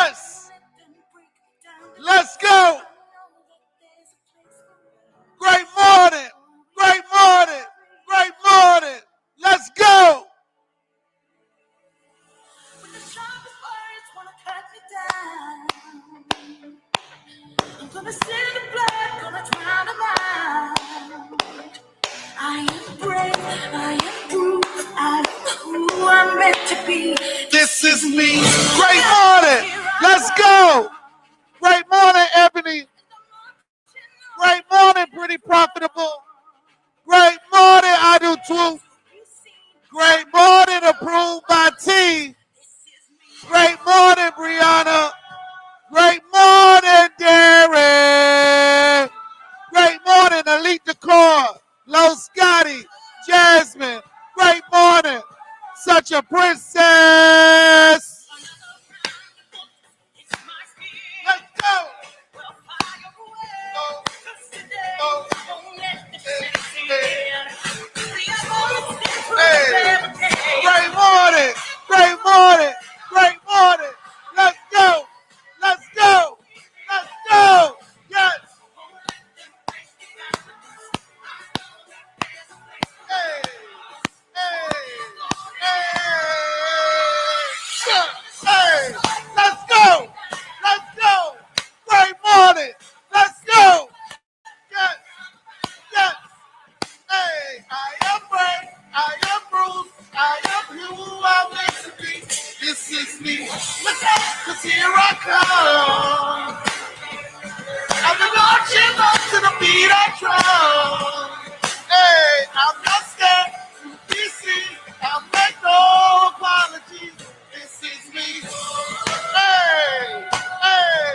Yes. Let's go. Great morning. Great morning. Great morning. Let's go. I'm gonna send the blood, gonna drown them out. I am brave, I am true, I am who I'm meant to be. This is me. Great morning. Let's go. Great morning, Ebony. Great morning, Pretty Profitable. Great morning, I do too. Great morning, approved by T. Great morning, Brianna. Great morning, Derek. Great morning, Elite Decor. Low Scotty. Jasmine. Great morning. Such a princess. Let's go. Hey. Great morning. Great morning. Great morning. Let's go. Let's go. Let's go. Yes. Hey. Hey, let's go. Let's go. Great morning. Let's go. Yes. Yes. Hey, I am brave. I am bruised. I am who I'm meant to be. This is me. Look out, 'cause here I come. I'm the marching up to the beat I drum. Hey, I'm not scared to be seen. I make no apologies. This is me. Hey, hey,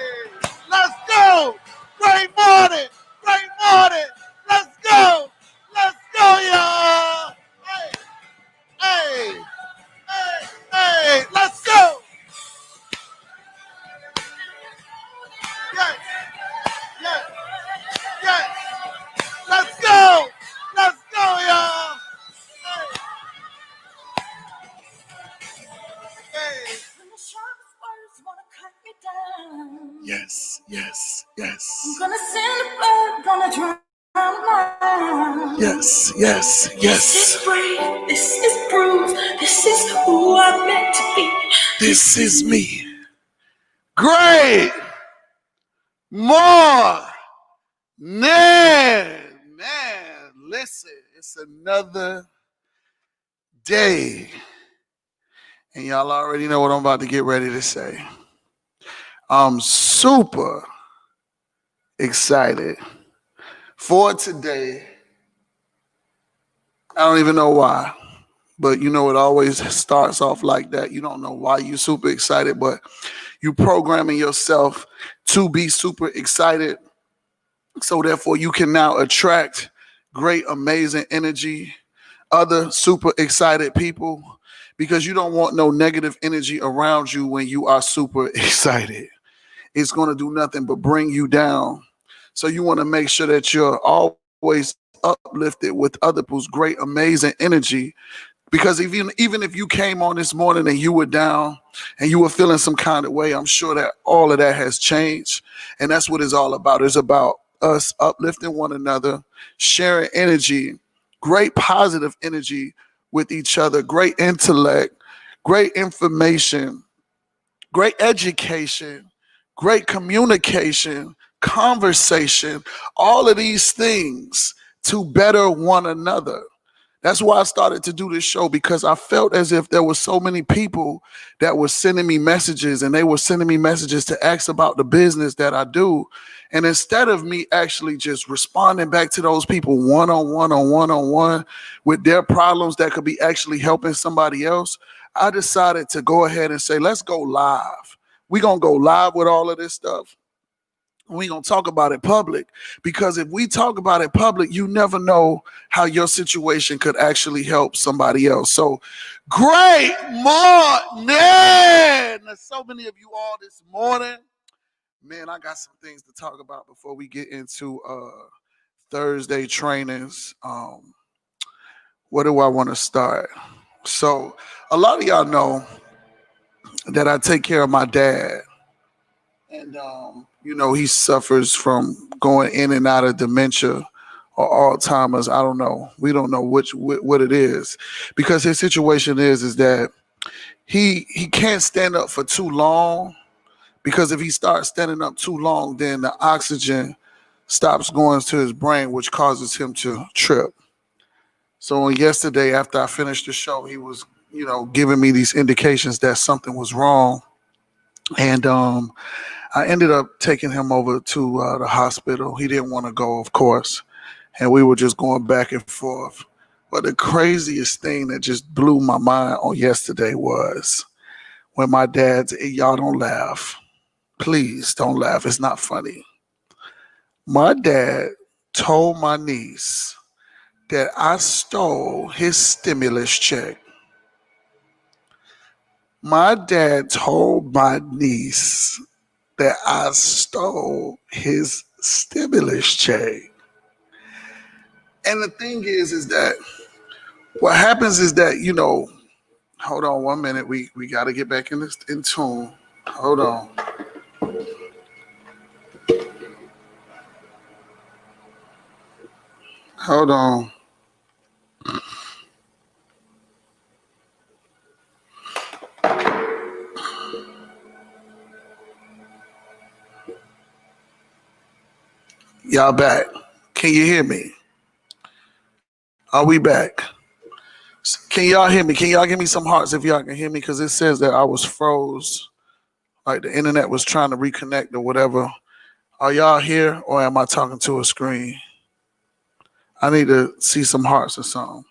let's go. Great morning. Great morning. Let's go. Let's go, y'all. Hey, hey, hey, hey, let's go. Yes, yes, yes. Let's go. Let's go, y'all. Hey. Yes, yes, yes. I'm gonna send a bird, gonna drown mine. Yes, yes, yes. This is brave, this is proof, this is who I'm meant to be. This is me. Great more. Man, listen, it's another day. And y'all already know what I'm about to get ready to say. I'm super excited for today. I don't even know why, but you know, it always starts off like that. You don't know why you're super excited, but you programming yourself to be super excited. So therefore you can now attract great, amazing energy, other super excited people, because you don't want no negative energy around you when you are super excited. It's going to do nothing but bring you down. So you want to make sure that you're always uplifted with other people's great, amazing energy. Because even if you came on this morning and you were down and you were feeling some kind of way, I'm sure that all of that has changed. And that's what it's all about. It's about us uplifting one another, sharing energy, great positive energy with each other, great intellect, great information, great education, great communication, conversation, all of these things to better one another. That's why I started to do this show, because I felt as if there were so many people that were sending me messages, and they were sending me messages to ask about the business that I do. And instead of me actually just responding back to those people one-on-one with their problems that could be actually helping somebody else, I decided to go ahead and say, let's go live. We're going to go live with all of this stuff. We gonna talk about it public, because if we talk about it public, you never know how your situation could actually help somebody else. So great morning. There's so many of you all this morning. Man, I got some things to talk about before we get into Thursday trainings. Where do I want to start? So a lot of y'all know that I take care of my dad. And he suffers from going in and out of dementia or Alzheimer's. I don't know. We don't know what it is, because his situation is that he can't stand up for too long, because if he starts standing up too long, then the oxygen stops going to his brain, which causes him to trip. So yesterday, after I finished the show, he was, giving me these indications that something was wrong. And I ended up taking him over to the hospital. He didn't want to go, of course. And we were just going back and forth. But the craziest thing that just blew my mind on yesterday was when my dad, y'all don't laugh. Please don't laugh. It's not funny. My dad told my niece that I stole his stimulus check. My dad told my niece that I stole his stimulus check. And the thing is that what happens is that, hold on 1 minute. We got to get back in tune. Hold on. Hold on. Y'all back. Can you hear me? Are we back? Can y'all hear me? Can y'all give me some hearts if y'all can hear me? Because it says that I was froze. Like the internet was trying to reconnect or whatever. Are y'all here, or am I talking to a screen? I need to see some hearts or something.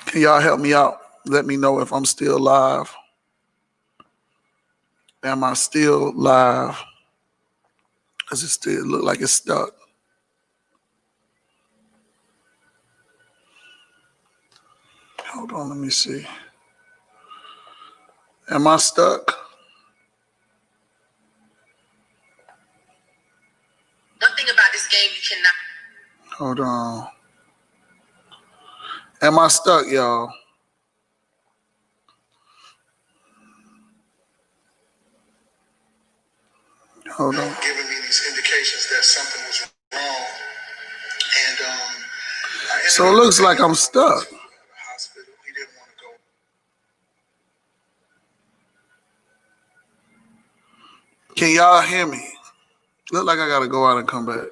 Can y'all help me out? Let me know if I'm still live. Am I still live? Does it still look like it's stuck? Hold on, let me see. Am I stuck? One thing about this game, you cannot. Hold on. Am I stuck, y'all? Hold on. Giving me these indications that something was wrong. And so it looks like I'm stuck. He didn't want to go. Can y'all hear me? Look like I gotta go out and come back.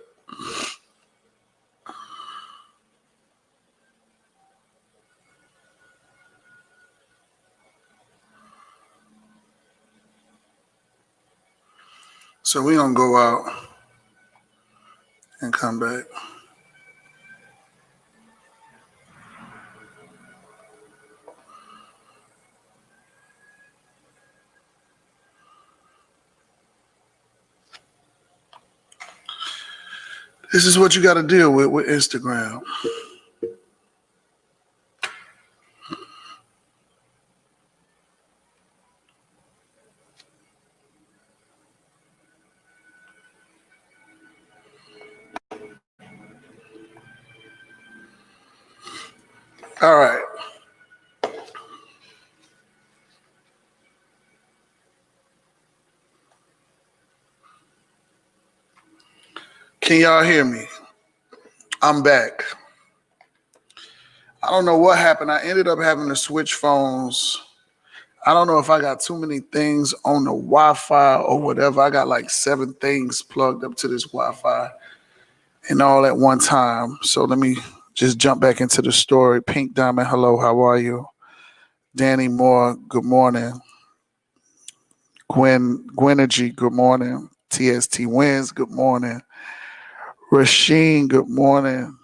So we gonna go out and come back. This is what you got to deal with Instagram. All right. Can y'all hear me? I'm back. I don't know what happened. I ended up having to switch phones. I don't know if I got too many things on the Wi-Fi or whatever. I got like 7 things plugged up to this Wi-Fi and all at one time. So let me just jump back into the story. Pink Diamond, hello, how are you? Danny Moore, good morning. Gwenergy, good morning. TST Wins, good morning. Rasheen, good morning.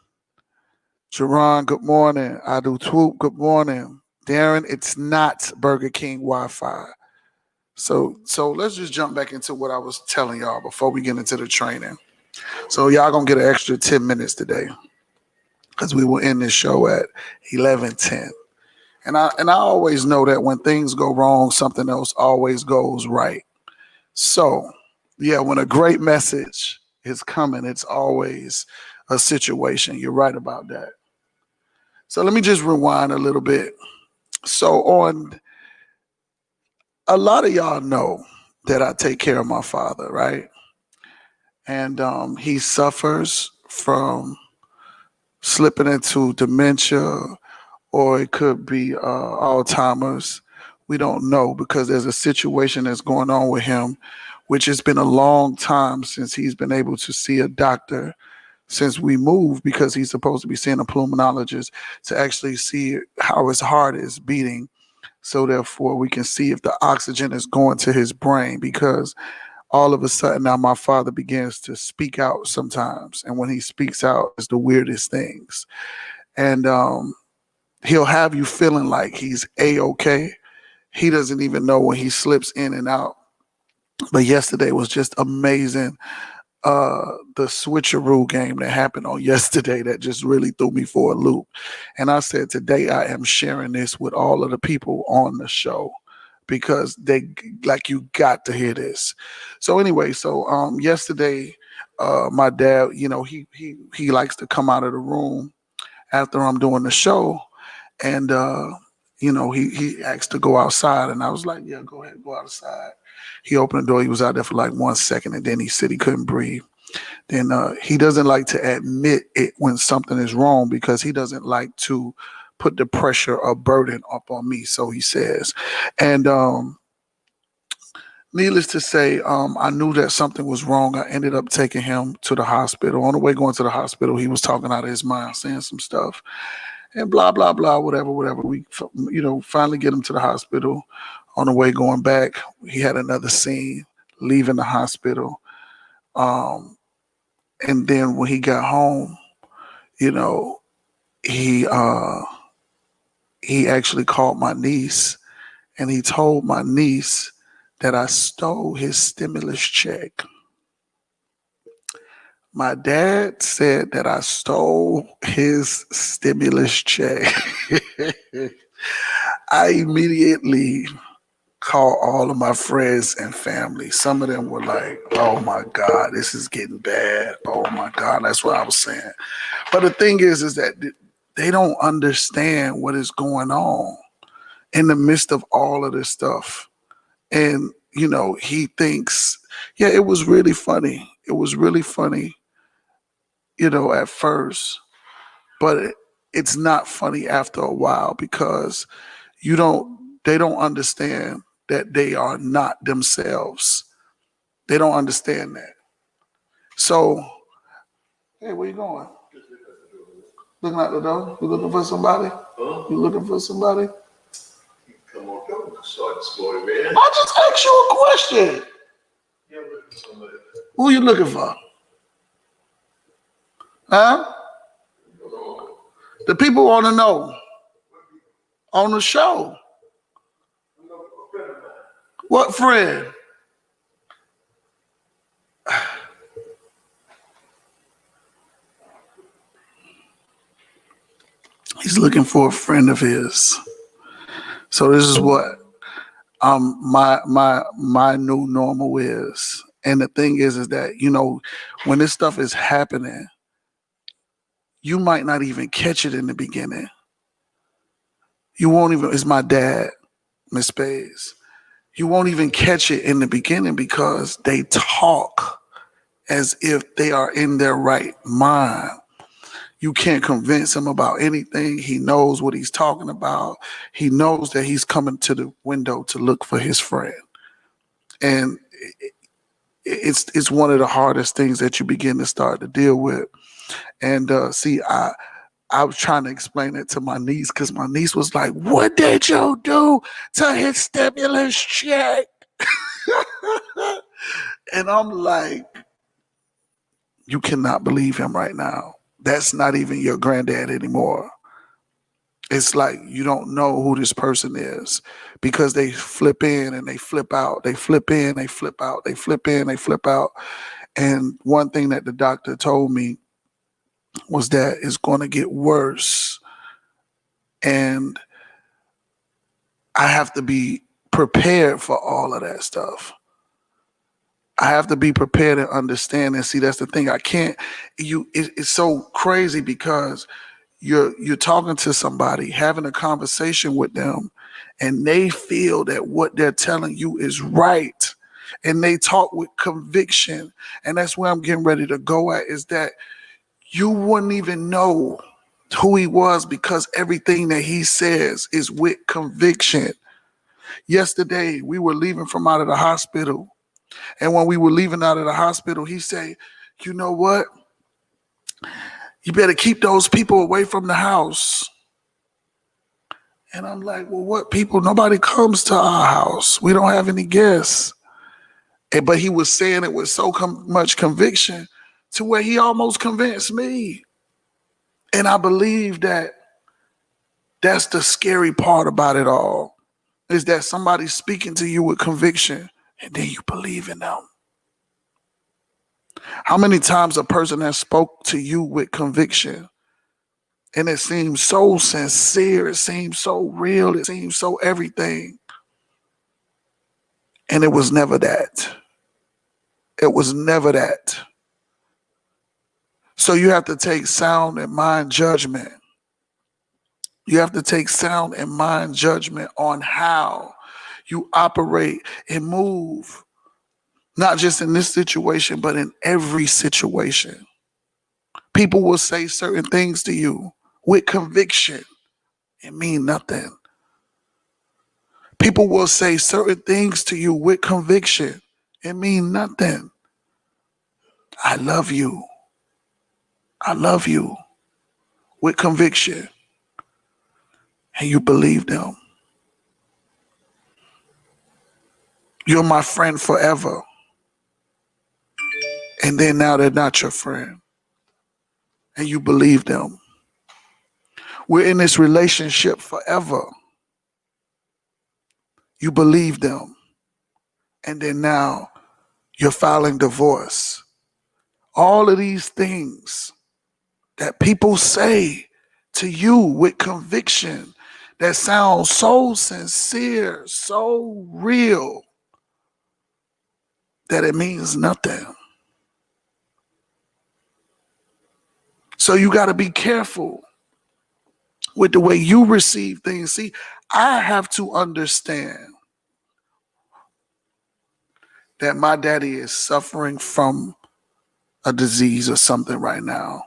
Jerron, good morning. Adu Twoop, good morning. Darren, it's not Burger King Wi-Fi. So let's just jump back into what I was telling y'all before we get into the training. So y'all gonna get an extra 10 minutes today, because we will end this show at 11:10. And I always know that when things go wrong, something else always goes right. So yeah, when a great message is coming, it's always a situation. You're right about that. So let me just rewind a little bit. So on a lot of y'all know that I take care of my father, right? And he suffers from slipping into dementia, or it could be Alzheimer's. We don't know because there's a situation that's going on with him, which has been a long time since he's been able to see a doctor since we moved, because he's supposed to be seeing a pulmonologist to actually see how his heart is beating. So therefore we can see if the oxygen is going to his brain, because all of a sudden now my father begins to speak out sometimes. And when he speaks out, it's the weirdest things. And he'll have you feeling like he's A-OK. He doesn't even know when he slips in and out. But yesterday was just amazing. The switcheroo game that happened on yesterday that just really threw me for a loop. And I said, today I am sharing this with all of the people on the show, because they, like, you got to hear this. So anyway, so yesterday, my dad, he likes to come out of the room after I'm doing the show, and he asked to go outside, and I was like, yeah, go ahead, go outside. He opened the door. He was out there for like 1 second, and then he said he couldn't breathe. Then he doesn't like to admit it when something is wrong, because he doesn't like to put the pressure or burden up on me. So he says, and needless to say, I knew that something was wrong. I ended up taking him to the hospital. On the way going to the hospital, he was talking out of his mind, saying some stuff, and blah blah blah, whatever, whatever. We, finally get him to the hospital. On the way going back, he had another scene leaving the hospital. And then when he got home, you know, he he actually called my niece, and he told my niece that I stole his stimulus check. My dad said that I stole his stimulus check. I immediately called all of my friends and family. Some of them were like, oh my God, this is getting bad. Oh my God, that's what I was saying. But the thing is that they don't understand what is going on in the midst of all of this stuff. And, he thinks, yeah, it was really funny. It was really funny, at first, but it's not funny after a while, because they don't understand that they are not themselves. They don't understand that. So, hey, where you going? Looking out the door? You looking for somebody? Huh? You looking for somebody? Come on, go. Start this morning, man. I just asked you a question. Yeah, I'm looking for somebody. Who you looking for? Huh? The people want to know on the show. What friend? He's looking for a friend of his. So this is what my new normal is. And the thing is that, when this stuff is happening, you might not even catch it in the beginning. You won't even, it's my dad, Miss Spades. You won't even catch it in the beginning, because they talk as if they are in their right mind. You can't convince him about anything. He knows what he's talking about. He knows that he's coming to the window to look for his friend. And it's one of the hardest things that you begin to start to deal with. And see, I was trying to explain it to my niece, because my niece was like, what did you do to his stimulus check? And I'm like, you cannot believe him right now. That's not even your granddad anymore. It's like you don't know who this person is, because they flip in and they flip out. They flip in, they flip out. They flip in, they flip out. And one thing that the doctor told me was that it's going to get worse. And I have to be prepared for all of that stuff. I have to be prepared and understand. And see, that's the thing. I can't. It's so crazy, because you're talking to somebody, having a conversation with them, and they feel that what they're telling you is right, and they talk with conviction. And that's where I'm getting ready to go at, is that you wouldn't even know who he was because everything that he says is with conviction. Yesterday, we were leaving from out of the hospital. And when we were leaving out of the hospital, he said, you know what? You better keep those people away from the house. And I'm like, well, what people? Nobody comes to our house. We don't have any guests. But he was saying it with so much conviction to where he almost convinced me. And I believe that that's the scary part about it all, is that somebody's speaking to you with conviction and then you believe in them. How many times a person has spoke to you with conviction and it seems so sincere, it seems so real, it seems so everything, and it was never that. It was never that. So you have to take sound and mind judgment. You have to take sound and mind judgment on how you operate and move, not just in this situation, but in every situation. People will say certain things to you with conviction and mean nothing. People will say certain things to you with conviction and mean nothing. I love you. I love you with conviction. And you believe them. You're my friend forever. And then now they're not your friend. And you believe them. We're in this relationship forever. You believe them. And then now you're filing divorce. All of these things that people say to you with conviction that sounds so sincere, so real, that it means nothing. So you got to be careful with the way you receive things. See, I have to understand that my daddy is suffering from a disease or something right now.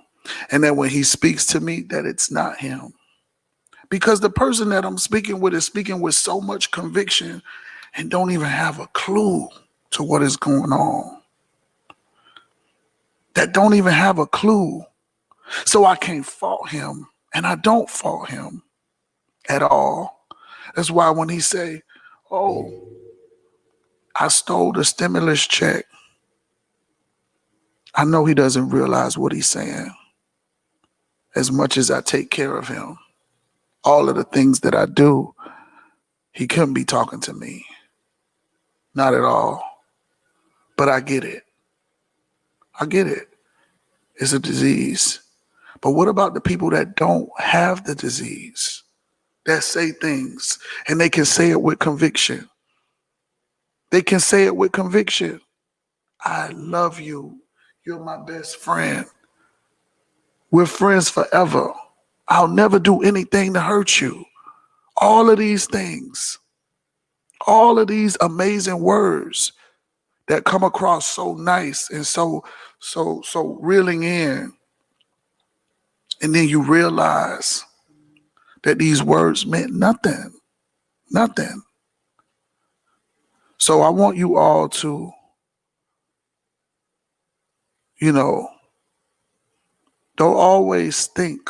And that when he speaks to me, that it's not him. Because the person that I'm speaking with is speaking with so much conviction and don't even have a clue to what is going on. That don't even have a clue. So I can't fault him, and I don't fault him at all. That's why when he say, oh, I stole the stimulus check, I know he doesn't realize what he's saying. As much as I take care of him, all of the things that I do, he couldn't be talking to me. Not at all. But I get it. I get it. It's a disease. But what about the people that don't have the disease? That say things and they can say it with conviction. They can say it with conviction. I love you. You're my best friend. We're friends forever. I'll never do anything to hurt you. All of these things, all of these amazing words that come across so nice and so reeling in. And then you realize that these words meant nothing. Nothing. So I want you all to, don't always think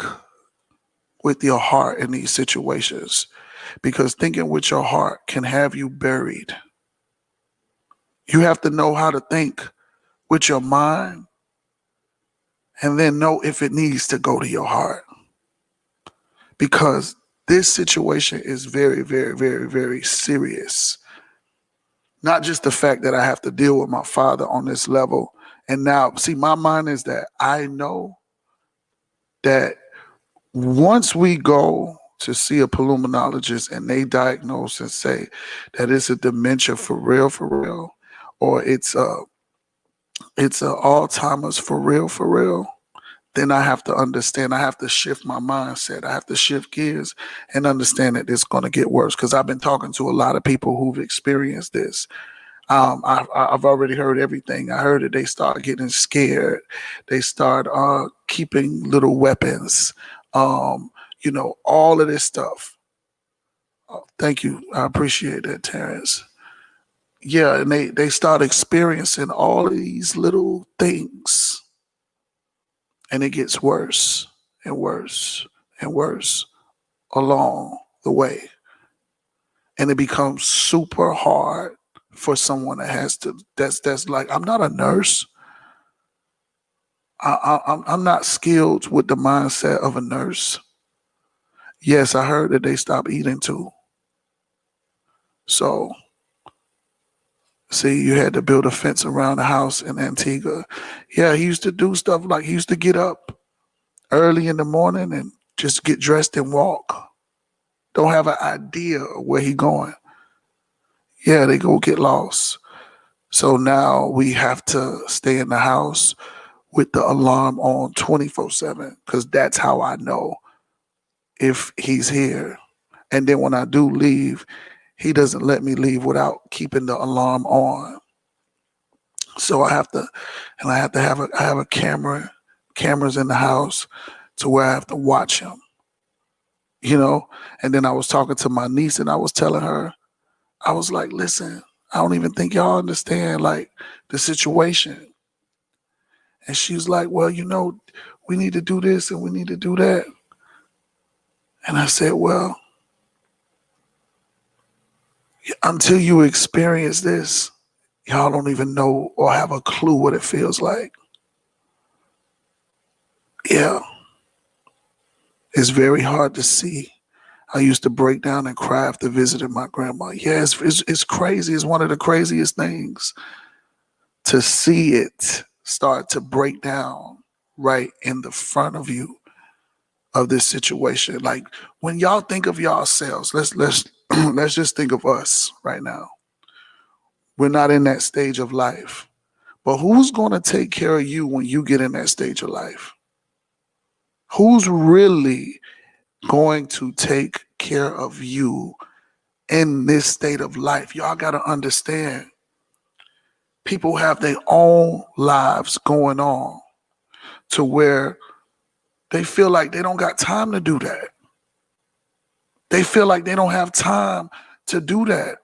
with your heart in these situations, because thinking with your heart can have you buried. You have to know how to think with your mind and then know if it needs to go to your heart. Because this situation is very, very, very, very serious. Not just the fact that I have to deal with my father on this level. And now, see, my mind is that I know that once we go to see a pulmonologist and they diagnose and say that it's a dementia for real, or it's a Alzheimer's for real, then I have to understand, I have to shift my mindset. I have to shift gears and understand that it's going to get worse because I've been talking to a lot of people who've experienced this. I've already heard everything. I heard that they start getting scared. They start keeping little weapons, all of this stuff. Thank you. I appreciate that, Terrence. Yeah, and they start experiencing all of these little things, and it gets worse and worse and worse along the way. And it becomes super hard for someone that has to, that's like, I'm not a nurse. I'm not skilled with the mindset of a nurse. Yes, I heard that they stopped eating too. So, see, you had to build a fence around the house in Antigua. Yeah, he used to do stuff like he used to get up early in the morning and just get dressed and walk. Don't have an idea of where he going. Yeah, they go get lost. So now we have to stay in the house with the alarm on 24/7 because that's how I know if he's here. And then when I do leave, he doesn't let me leave without keeping the alarm on. So I have to, and I have a cameras in the house to where I have to watch him, you know. And then I was talking to my niece and I was telling her, I was like, listen, I don't even think y'all understand like the situation. And she was like, well, we need to do this and we need to do that. And I said, well, until you experience this, y'all don't even know or have a clue what it feels like. Yeah, it's very hard to see. I used to break down and cry after visiting my grandma. Yeah, it's crazy. It's one of the craziest things to see it start to break down right in the front of you of this situation. Like when y'all think of yourselves, let's let's just think of us right now. We're not in that stage of life. But who's going to take care of you when you get in that stage of life? Who's really going to take care of you in this state of life? Y'all got to understand, people have their own lives going on to where they feel like they don't got time to do that. They feel like they don't have time to do that.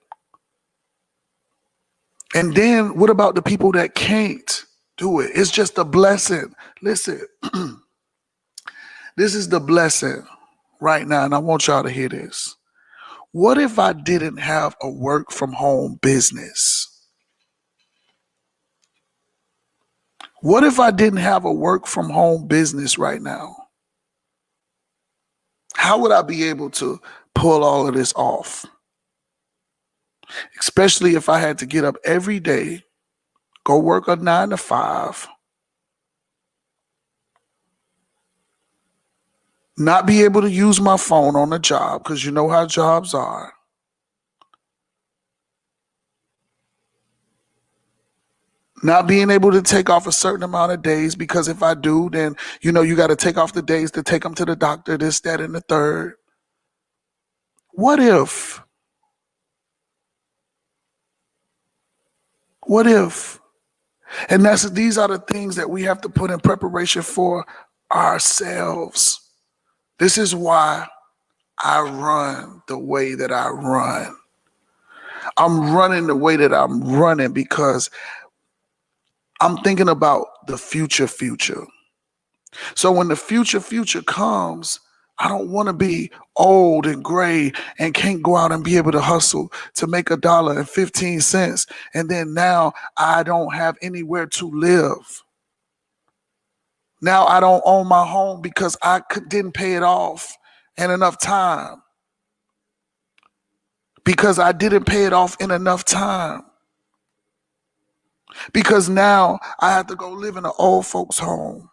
And then what about the people that can't do it? It's just a blessing. Listen, this is the blessing right now, and I want y'all to hear this. What if I didn't have a work from home business? What if I didn't have a work from home business right now? How would I be able to pull all of this off? Especially if I had to get up every day, go work a 9 to 5, not be able to use my phone on the job because you know how jobs are. Not being able to take off a certain amount of days because if I do, then you got to take off the days to take them to the doctor, this, that, and the third. What if? What if? And these are the things that we have to put in preparation for ourselves. This is why I run the way that I run. I'm running the way that I'm running because I'm thinking about the future. So when the future comes, I don't want to be old and gray and can't go out and be able to hustle to make $1.15. And then now I don't have anywhere to live. Now I don't own my home because didn't pay it off in enough time. Because I didn't pay it off in enough time. Because now I have to go live in an old folks' home.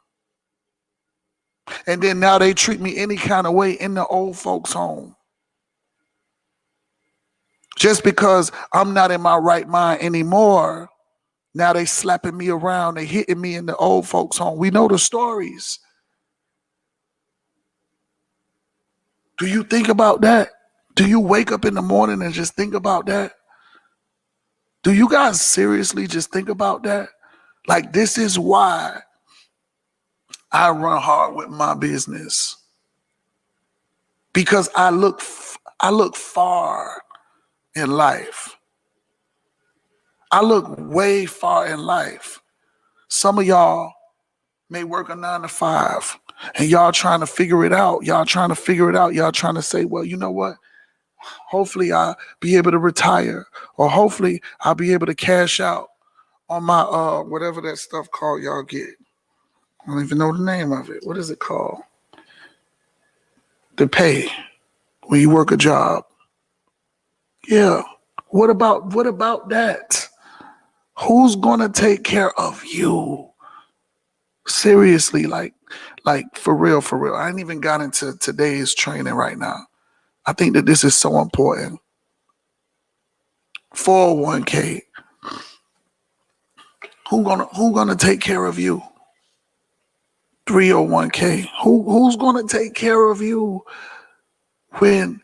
And then now they treat me any kind of way in the old folks' home. Just because I'm not in my right mind anymore, now they slapping me around, they hitting me in the old folks' home. We know the stories. Do you think about that? Do you wake up in the morning and just think about that? Do you guys seriously just think about that? Like, this is why I run hard with my business. Because I look far in life. I look way far in life. Some of y'all may work a 9 to 5 and y'all trying to figure it out. Y'all trying to say, well, you know what? Hopefully I'll be able to retire, or hopefully I'll be able to cash out on my whatever that stuff called y'all get. I don't even know the name of it. What is it called? The pay when you work a job. Yeah. What about that? Who's gonna take care of you? Seriously, like for real. I ain't even got into today's training right now. I think that this is so important. 401k. Who gonna take care of you? 301k. Who's gonna take care of you when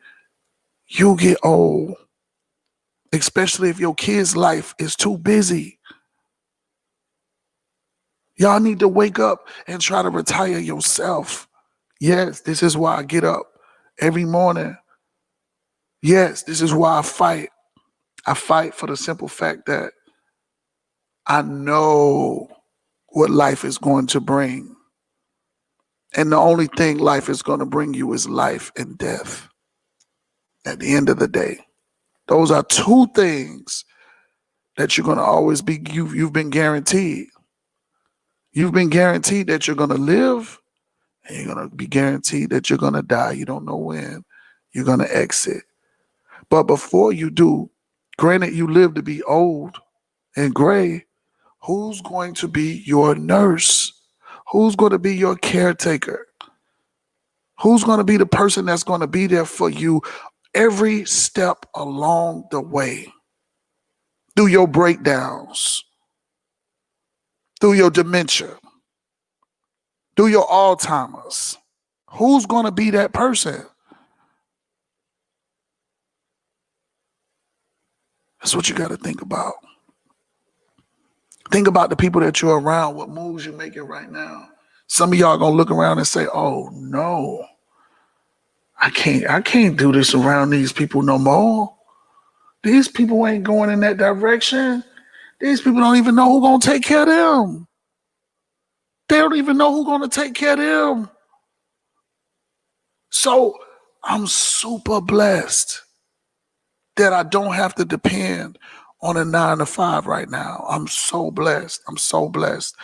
you get old? Especially if your kid's life is too busy. Y'all need to wake up and try to retire yourself. Yes, this is why I get up every morning. Yes, this is why I fight. I fight for the simple fact that I know what life is going to bring. And the only thing life is going to bring you is life and death. At the end of the day, those are two things that you're going to always be, you've been guaranteed. You've been guaranteed that you're going to live, and you're going to be guaranteed that you're going to die. You don't know when you're going to exit. But before you do, granted you live to be old and gray, who's going to be your nurse? Who's going to be your caretaker? Who's going to be the person that's going to be there for you every step along the way? Through your breakdowns, through your dementia, through your Alzheimer's. Who's going to be that person? That's what you got to think about. Think about the people that you're around, what moves you're making right now. Some of y'all going to look around and say, oh no, I can't do this around these people no more. These people ain't going in that direction. These people don't even know who's going to take care of them. They don't even know who's going to take care of them. So I'm super blessed that I don't have to depend on a 9 to 5 right now. I'm so blessed. I'm so blessed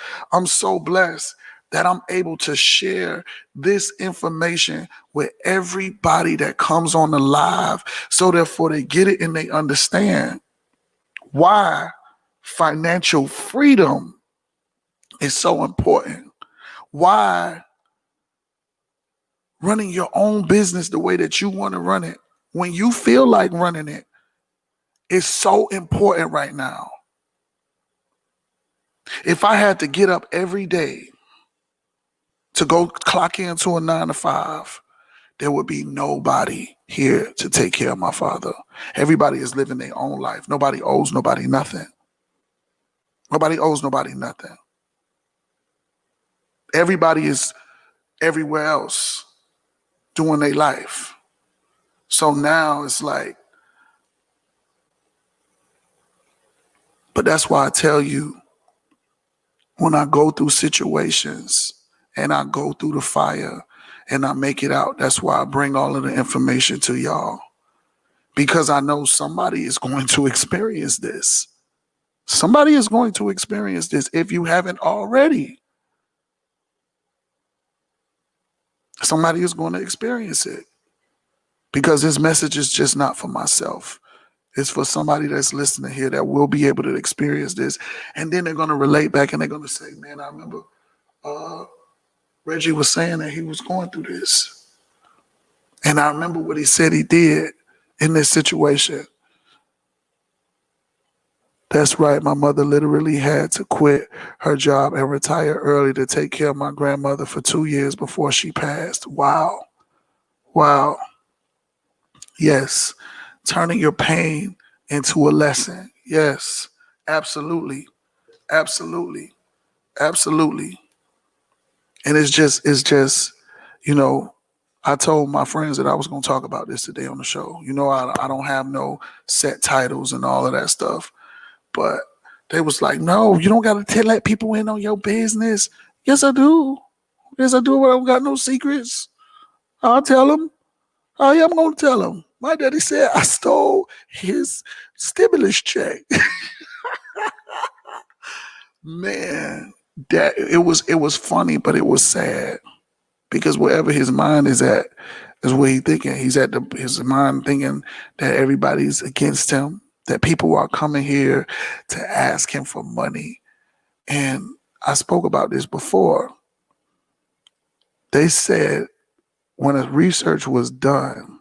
that I'm able to share this information with everybody that comes on the live, so therefore they get it and they understand why financial freedom is so important. Why running your own business the way that you want to run it, when you feel like running it, is so important right now. If I had to get up every day to go clock into a 9 to 5, there would be nobody here to take care of my father. Everybody is living their own life. Nobody owes nobody nothing. Nobody owes nobody nothing. Everybody is everywhere else doing their life. So now it's like, but that's why I tell you, when I go through situations and I go through the fire and I make it out, that's why I bring all of the information to y'all. Because I know somebody is going to experience this. Somebody is going to experience this if you haven't already. Somebody is going to experience it. Because this message is just not for myself. It's for somebody that's listening here that will be able to experience this. And then they're going to relate back and they're going to say, man, I remember Reggie was saying that he was going through this. And I remember what he said he did in this situation. That's right. My mother literally had to quit her job and retire early to take care of my grandmother for 2 years before she passed. Wow. Wow. Yes. Turning your pain into a lesson. Yes. Absolutely. Absolutely. Absolutely. And you know, I told my friends that I was going to talk about this today on the show. I don't have no set titles and all of that stuff, but they was like, no, you don't got to let people in on your business. Yes, I do. Yes, I do. I don't got no secrets. I'll tell them. Oh, yeah, I'm going to tell them. My daddy said I stole his stimulus check. Man, that it was funny, but it was sad because wherever his mind is at is where he's thinking. He's at his mind thinking that everybody's against him, that people are coming here to ask him for money. And I spoke about this before. They said when a research was done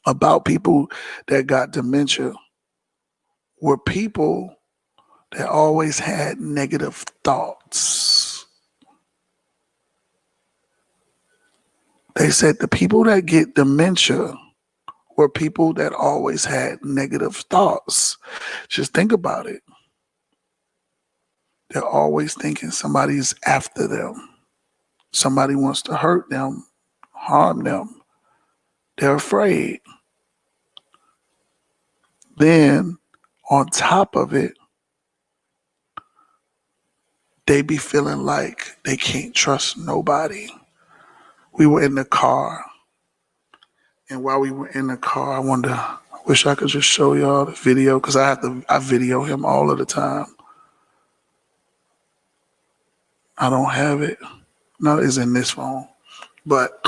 about people that got dementia were people that always had negative thoughts. They said the people that get dementia were people that always had negative thoughts. Just think about it. They're always thinking somebody's after them. Somebody wants to hurt them, harm them. They're afraid. Then, on top of it, they be feeling like they can't trust nobody. We were in the car, and while we were in the car, I wish I could just show y'all the video because I video him all of the time. I don't have it. No, it's in this phone, but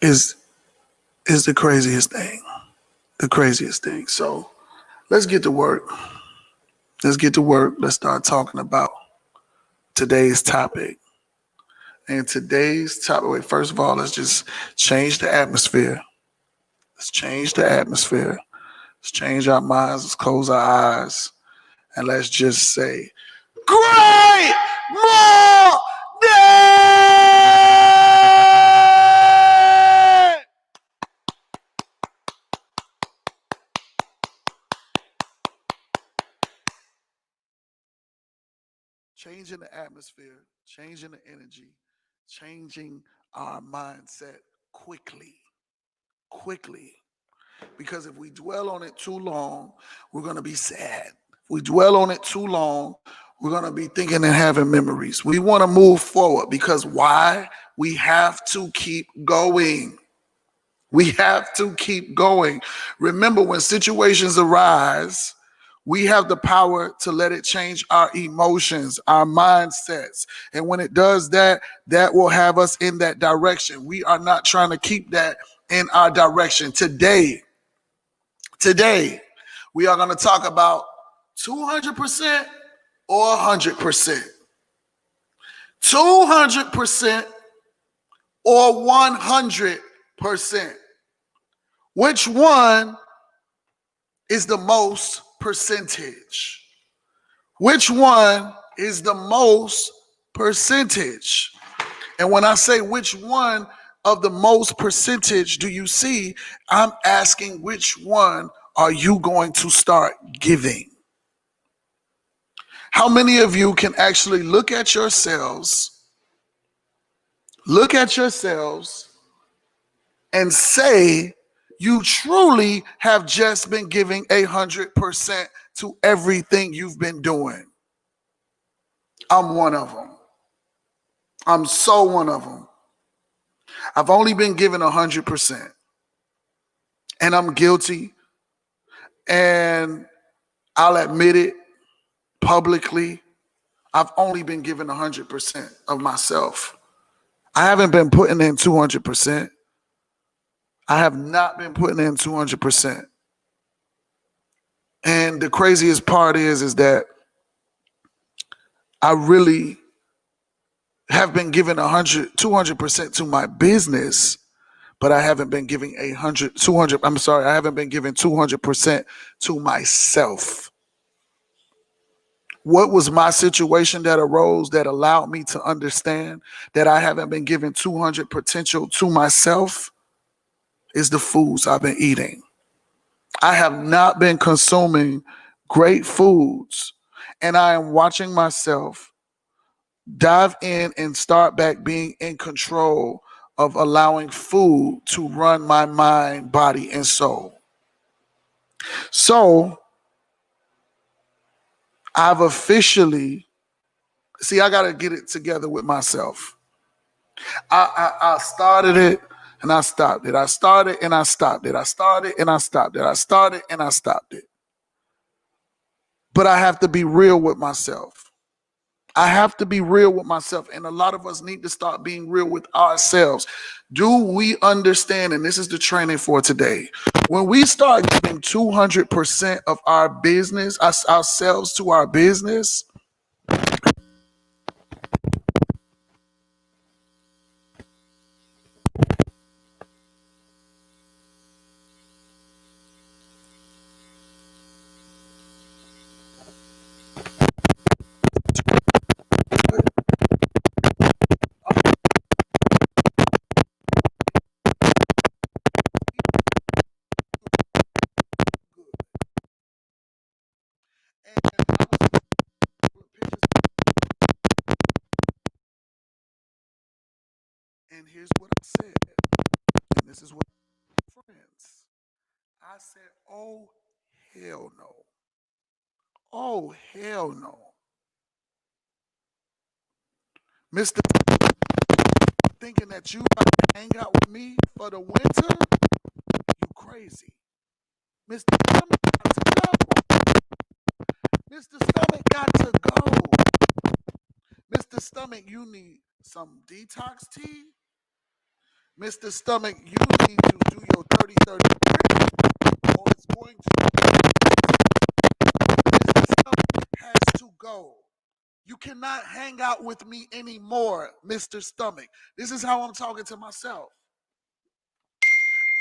is the craziest thing. The craziest thing. So let's get to work. Let's get to work. Let's start talking about today's topic. And today's topic, wait, first of all, let's just change the atmosphere. Let's change the atmosphere. Let's change our minds. Let's close our eyes. And let's just say, great morning! Changing the atmosphere, changing the energy, changing our mindset quickly. Quickly. Because if we dwell on it too long, we're going to be sad. If we dwell on it too long, we're going to be thinking and having memories. We want to move forward because why? We have to keep going. We have to keep going. Remember, when situations arise, we have the power to let it change our emotions, our mindsets. And when it does that, that will have us in that direction. We are not trying to keep that in our direction. Today, we are going to talk about 200% or 100%. 200% or 100%. Which one is the most percentage? Which one is the most percentage? And when I say which one of the most percentage do you see, I'm asking which one are you going to start giving? How many of you can actually look at yourselves and say you truly have just been giving 100% to everything you've been doing? I'm one of them. I'm so one of them. I've only been given 100%. And I'm guilty. And I'll admit it publicly. I've only been given 100% of myself. I haven't been putting in 200%. I have not been putting in 200%. And the craziest part is that I really have been giving 200% to my business, but I haven't been giving 200. I'm sorry, I haven't been giving 200% to myself. What was my situation that arose that allowed me to understand that I haven't been giving 200 potential to myself? is the foods I've been eating. I have not been consuming great foods, and I am watching myself dive in and start back being in control of allowing food to run my mind, body, and soul. So I've officially, see, I got to get it together with myself. I started it and I stopped it. I started and I stopped it. I started and I stopped it. I started and I stopped it. But I have to be real with myself. I have to be real with myself. And a lot of us need to start being real with ourselves. Do we understand? And this is the training for today. When we start giving 200% of our business, ourselves to our business, and I was pictures, and here's what I said, and this is what friends. I said, oh hell no. Oh hell no. Mr. Thinking that you about to hang out with me for the winter, you crazy. Mr. Stomach got to go. Mr. Stomach got to go. Mr. Stomach, you need some detox tea. Mr. Stomach, you need to do your 30-30-30, or it's going to. Mr. Stomach has to go. You cannot hang out with me anymore, Mr. Stomach. This is how I'm talking to myself.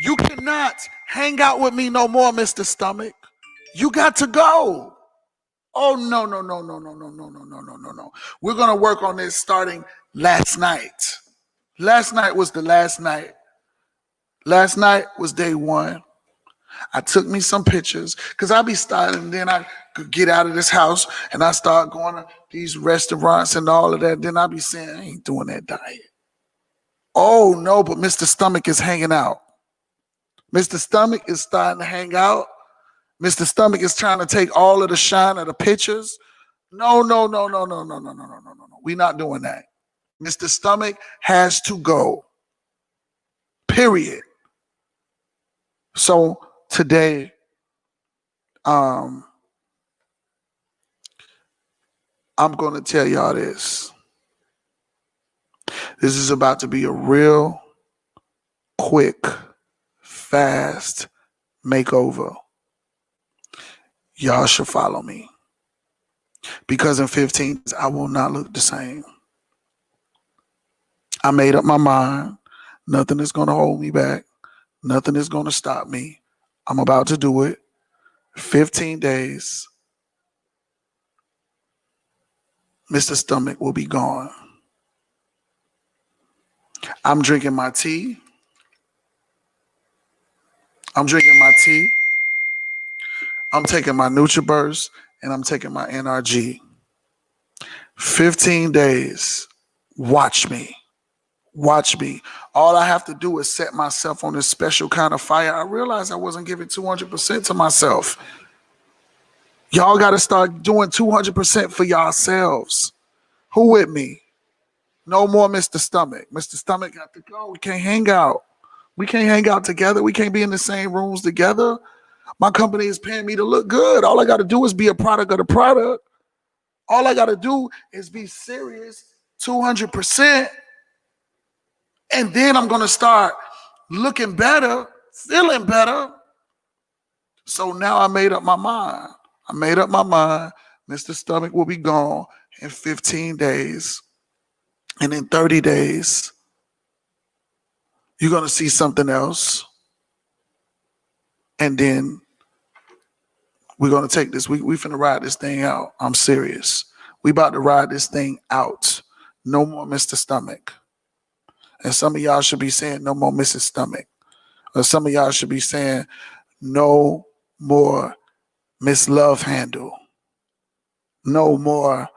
You cannot hang out with me no more, Mr. Stomach. You got to go. Oh, no, no, no, no, no, no, no, no, no, no, no, no. We're going to work on this starting last night. Last night was the last night. Last night was day one. I took me some pictures because I be starting, and then I could get out of this house and I start going to these restaurants and all of that. Then I be saying, I ain't doing that diet. Oh, no, but Mr. Stomach is hanging out. Mr. Stomach is starting to hang out. Mr. Stomach is trying to take all of the shine of the pictures. No, no, no, no, no, no, no, no, no, no, no, no. We're not doing that. Mr. Stomach has to go. Period. So today, I'm going to tell y'all this. This is about to be a real quick, fast makeover. Y'all should follow me. Because in 15 days, I will not look the same. I made up my mind. Nothing is going to hold me back. Nothing is going to stop me. I'm about to do it. 15 days. Mr. Stomach will be gone. I'm drinking my tea. I'm taking my NutriBurst, and I'm taking my NRG. 15 days. Watch me. Watch me. All I have to do is set myself on this special kind of fire. I realized I wasn't giving 200% to myself. Y'all got to start doing 200% for yourselves. Who with me? No more Mr. Stomach. Mr. Stomach got to go. We can't hang out. We can't hang out together. We can't be in the same rooms together. My company is paying me to look good. All I got to do is be a product of the product. All I got to do is be serious 200%. And then I'm going to start looking better, feeling better. So now I made up my mind. Mr. Stomach will be gone in 15 days. And in 30 days, you're going to see something else. And then we're going to take this. We finna ride this thing out. I'm serious. We about to ride this thing out. No more Mr. Stomach. And some of y'all should be saying no more Mrs. Stomach. Or some of y'all should be saying, no more Miss Love Handle. No more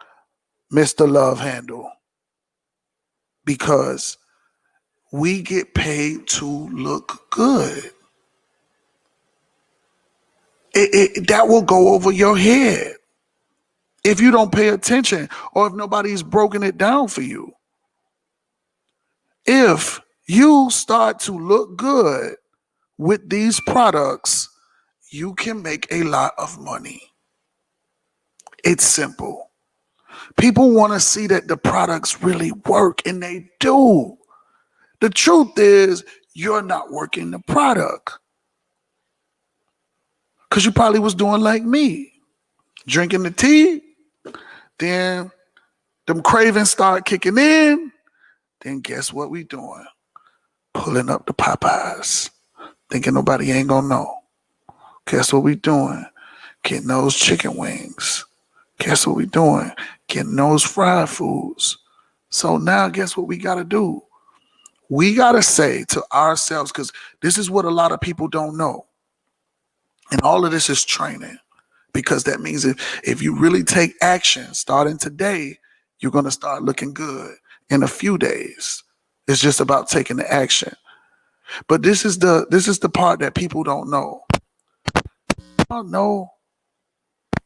Mr. Love Handle. Because we get paid to look good. That will go over your head if you don't pay attention or if nobody's broken it down for you. If you start to look good with these products, you can make a lot of money. It's simple. People want to see that the products really work, and they do. The truth is, you're not working the product. Because you probably was doing like me, drinking the tea, then them cravings start kicking in, then guess what we doing? Pulling up the Popeyes, thinking nobody ain't gonna know. Guess what we doing? Getting those chicken wings. Guess what we doing? Getting those fried foods. So now guess what we gotta do? We gotta say to ourselves, because this is what a lot of people don't know. And all of this is training. Because that means if you really take action starting today, you're gonna start looking good in a few days. It's just about taking the action. But this is the part that people don't know. I don't know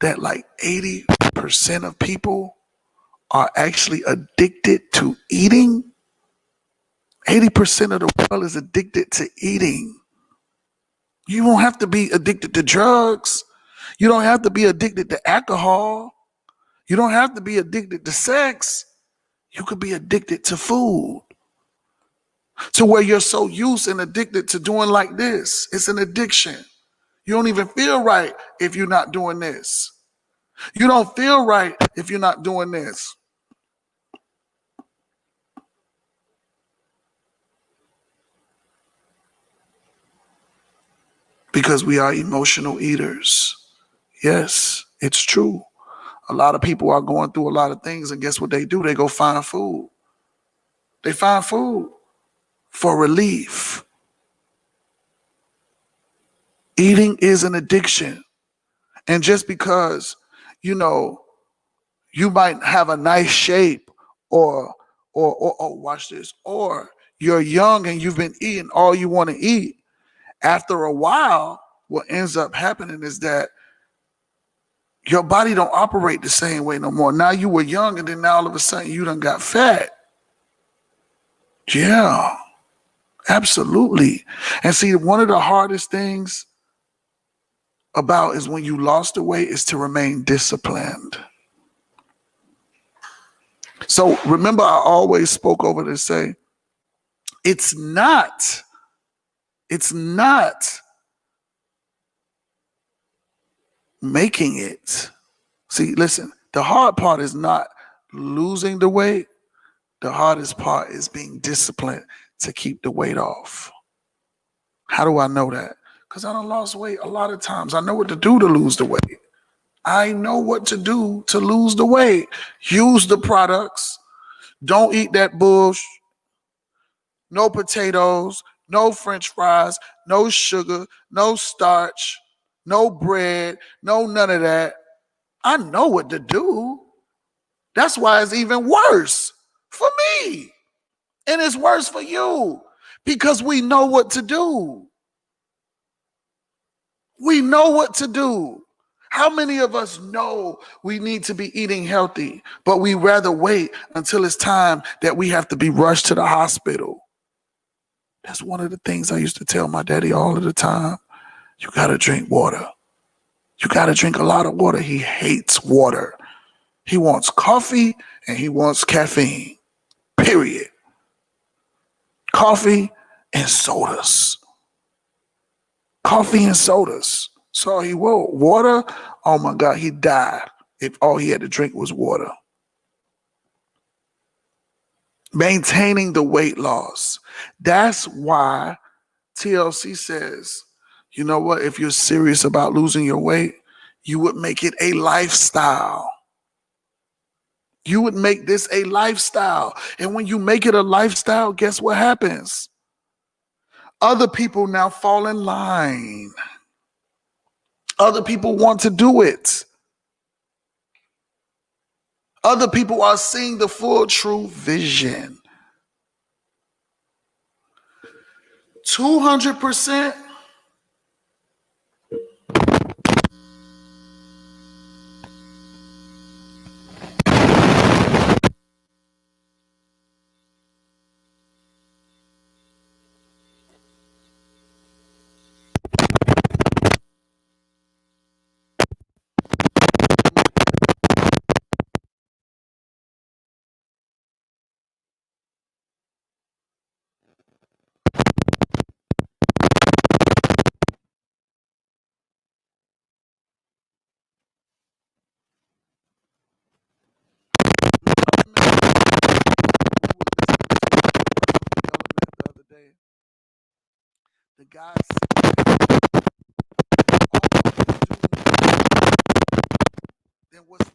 that like 80% of people are actually addicted to eating. 80% of the world is addicted to eating. You don't have to be addicted to drugs. You don't have to be addicted to alcohol. You don't have to be addicted to sex. You could be addicted to food. To where you're so used and addicted to doing like this. It's an addiction. You don't even feel right if you're not doing this. You don't feel right if you're not doing this. Because we are emotional eaters. Yes, it's true. A lot of people are going through a lot of things, and guess what they do? They go find food. They find food for relief. Eating is an addiction. And just because, you know, you might have a nice shape or watch this, or you're young and you've been eating all you want to eat, after a while, what ends up happening is that your body don't operate the same way no more. Now you were young and then now all of a sudden you done got fat. Yeah, absolutely. And see, one of the hardest things about is when you lost the weight is to remain disciplined. So remember, I always spoke over to say, it's not making it. See, listen, the hard part is not losing the weight. The hardest part is being disciplined to keep the weight off. How do I know that? Because I done lost weight a lot of times. I know what to do to lose the weight. I know what to do to lose the weight. Use the products. Don't eat that bullshit. No potatoes, no French fries, no sugar, no starch, no bread, no none of that. I know what to do. That's why it's even worse for me. And it's worse for you because we know what to do. We know what to do. How many of us know we need to be eating healthy, but we rather wait until it's time that we have to be rushed to the hospital? That's one of the things I used to tell my daddy all of the time. You got to drink water. You got to drink a lot of water. He hates water. He wants coffee and he wants caffeine. Period. Coffee and sodas. Coffee and sodas. So he will. Water, oh my God, he'd die if all he had to drink was water. Maintaining the weight loss. That's why TLC says, you know what? If you're serious about losing your weight, you would make it a lifestyle. You would make this a lifestyle. And when you make it a lifestyle, guess what happens? Other people now fall in line. Other people want to do it. Other people are seeing the full true vision. 200%. The guy said, than what's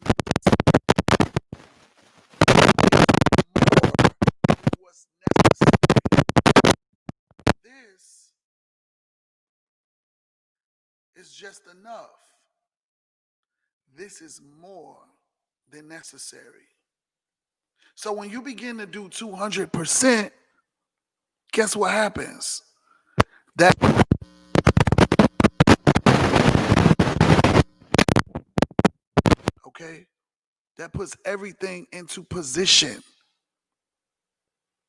what's necessary. This is just enough. This is more than necessary. So when you begin to do 200%, guess what happens? That okay? That puts everything into position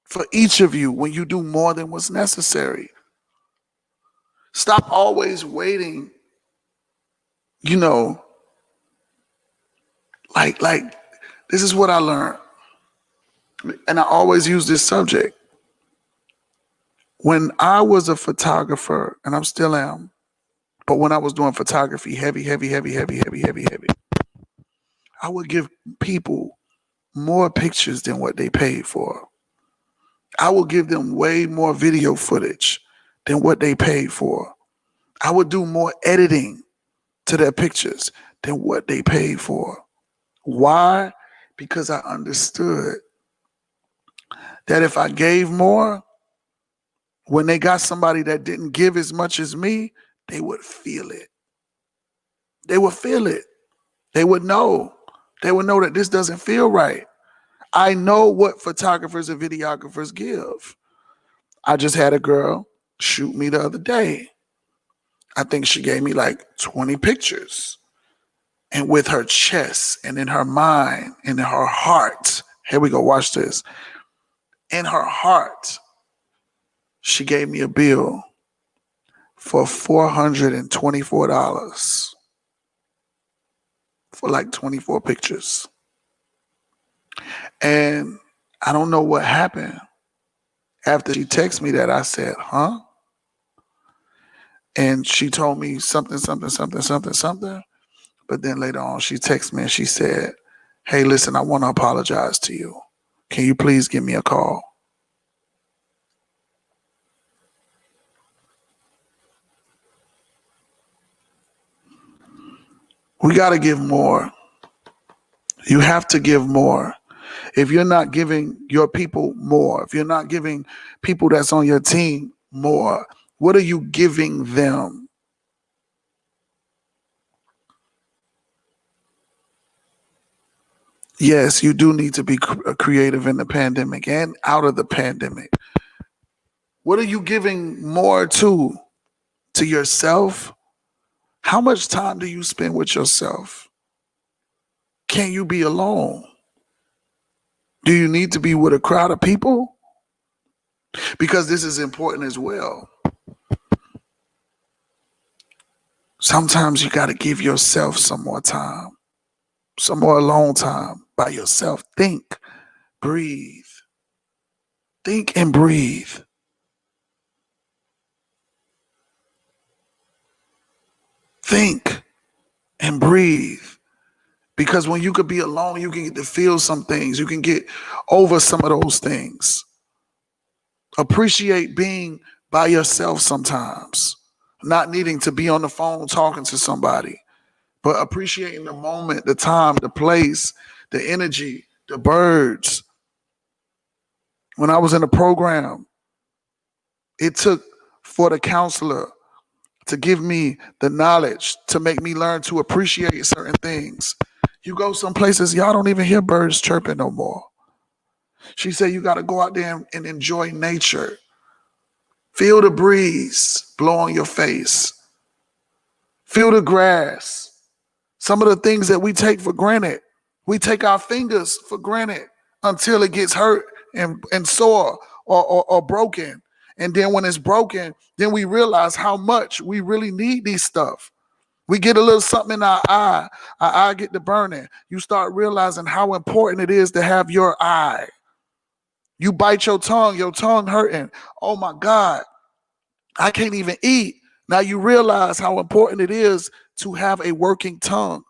for each of you when you do more than what's necessary. Stop always waiting, like this is what I learned. And I always use this subject. When I was a photographer, and I still am, but when I was doing photography, heavy, I would give people more pictures than what they paid for. I would give them way more video footage than what they paid for. I would do more editing to their pictures than what they paid for. Why? Because I understood that if I gave more, when they got somebody that didn't give as much as me, they would feel it. They would feel it. They would know. They would know that this doesn't feel right. I know what photographers and videographers give. I just had a girl shoot me the other day. I think she gave me like 20 pictures. And with her chest and in her mind and in her heart, here we go, watch this. In her heart, she gave me a bill for $424 for like 24 pictures. And I don't know what happened. After she texted me that, I said, huh? And she told me something. But then later on, she texted me and she said, hey, listen, I want to apologize to you. Can you please give me a call? We got to give more. You have to give more. If you're not giving your people more, if you're not giving people that's on your team more, what are you giving them? Yes, you do need to be creative in the pandemic and out of the pandemic. What are you giving more to yourself? How much time do you spend with yourself? Can you be alone? Do you need to be with a crowd of people? Because this is important as well. Sometimes you got to give yourself some more time, some more alone time by yourself. Think, breathe. Think and breathe. Think and breathe. Because when you could be alone, you can get to feel some things. You can get over some of those things. Appreciate being by yourself sometimes. Not needing to be on the phone talking to somebody, but appreciating the moment, the time, the place, the energy, the birds. When I was in a program, it took for the counselor to give me the knowledge to make me learn to appreciate certain things. You go some places, y'all don't even hear birds chirping no more. She said you got to go out there and enjoy nature. Feel the breeze blow on your face. Feel the grass. Some of the things that we take for granted. We take our fingers for granted until it gets hurt and sore or broken. And then when it's broken, then we realize how much we really need these stuff. We get a little something in our eye get to burning. You start realizing how important it is to have your eye. You bite your tongue hurting. Oh my God, I can't even eat. Now you realize how important it is to have a working tongue.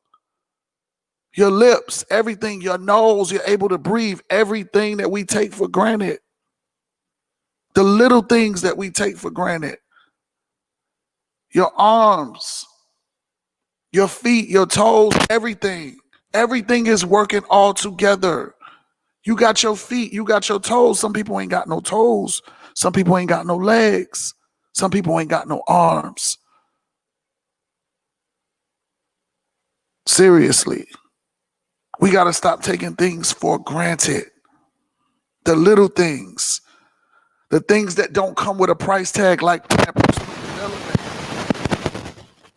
Your lips, everything, your nose, you're able to breathe, everything that we take for granted. The little things that we take for granted. Your arms, your feet, your toes, everything. Everything is working all together. You got your feet, you got your toes. Some people ain't got no toes. Some people ain't got no legs. Some people ain't got no arms. Seriously. We got to stop taking things for granted. The little things. The things that don't come with a price tag, like personal development.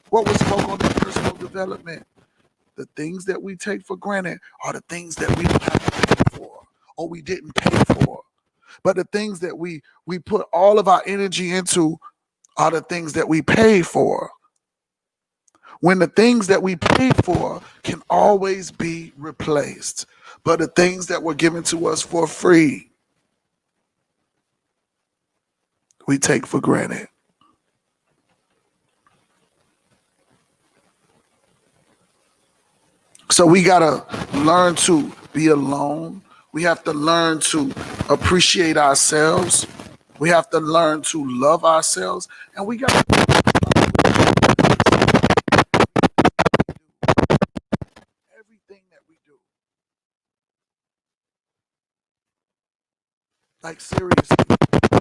What was spoken on in personal development? The things that we take for granted are the things that we don't have to pay for or we didn't pay for. But the things that we put all of our energy into are the things that we pay for. When the things that we paid for can always be replaced. But the things that were given to us for free, we take for granted. So we got to learn to be alone. We have to learn to appreciate ourselves. We have to learn to love ourselves. And we got to everything that we do. Like seriously,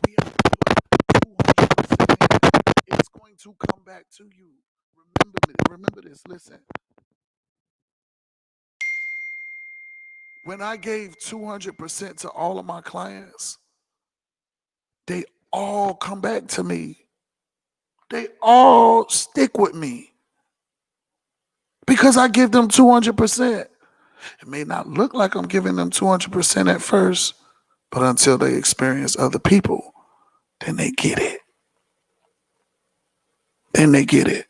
we have to put 200%. It's going to come back to you. Remember this. Listen. When I gave 200% to all of my clients, they all come back to me. They all stick with me because I give them 200%. It may not look like I'm giving them 200% at first, but until they experience other people, then they get it. Then they get it.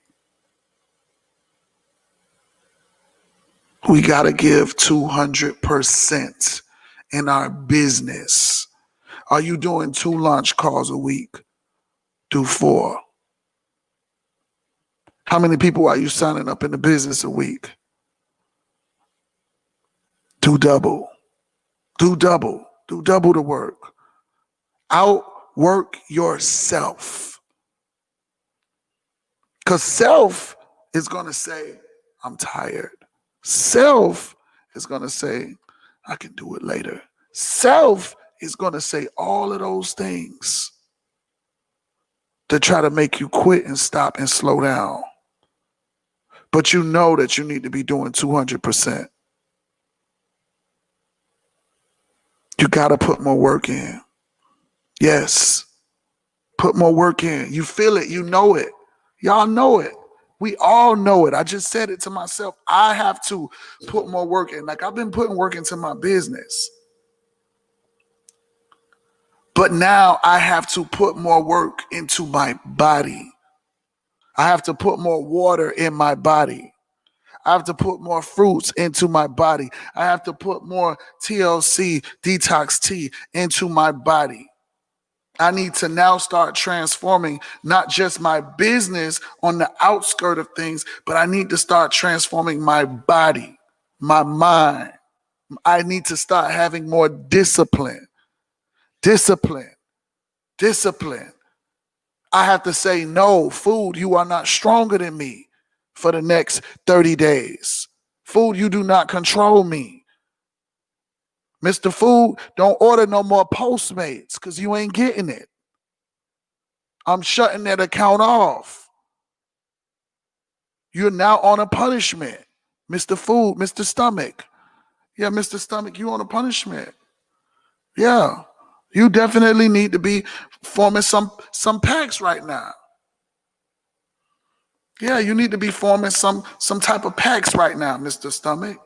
We got to give 200% in our business. Are you doing 2 launch calls a week? Do 4. How many people are you signing up in the business a week? Do double. Do double. Do double the work. Outwork yourself. Because self is going to say, I'm tired. Self is going to say, I can do it later. Self is going to say all of those things to try to make you quit and stop and slow down. But you know that you need to be doing 200%. You got to put more work in. Yes. Put more work in. You feel it. You know it. Y'all know it. We all know it. I just said it to myself. I have to put more work in. Like I've been putting work into my business. But now I have to put more work into my body. I have to put more water in my body. I have to put more fruits into my body. I have to put more TLC detox tea into my body. I need to now start transforming not just my business on the outskirt of things, but I need to start transforming my body, my mind. I need to start having more discipline. Discipline. Discipline. I have to say, no, food, you are not stronger than me for the next 30 days. Food, you do not control me. Mr. Food, don't order no more Postmates because you ain't getting it. I'm shutting that account off. You're now on a punishment. Mr. Food, Mr. Stomach. Yeah, Mr. Stomach, you on a punishment. Yeah. You definitely need to be forming some packs right now. Yeah, you need to be forming some type of packs right now, Mr. Stomach.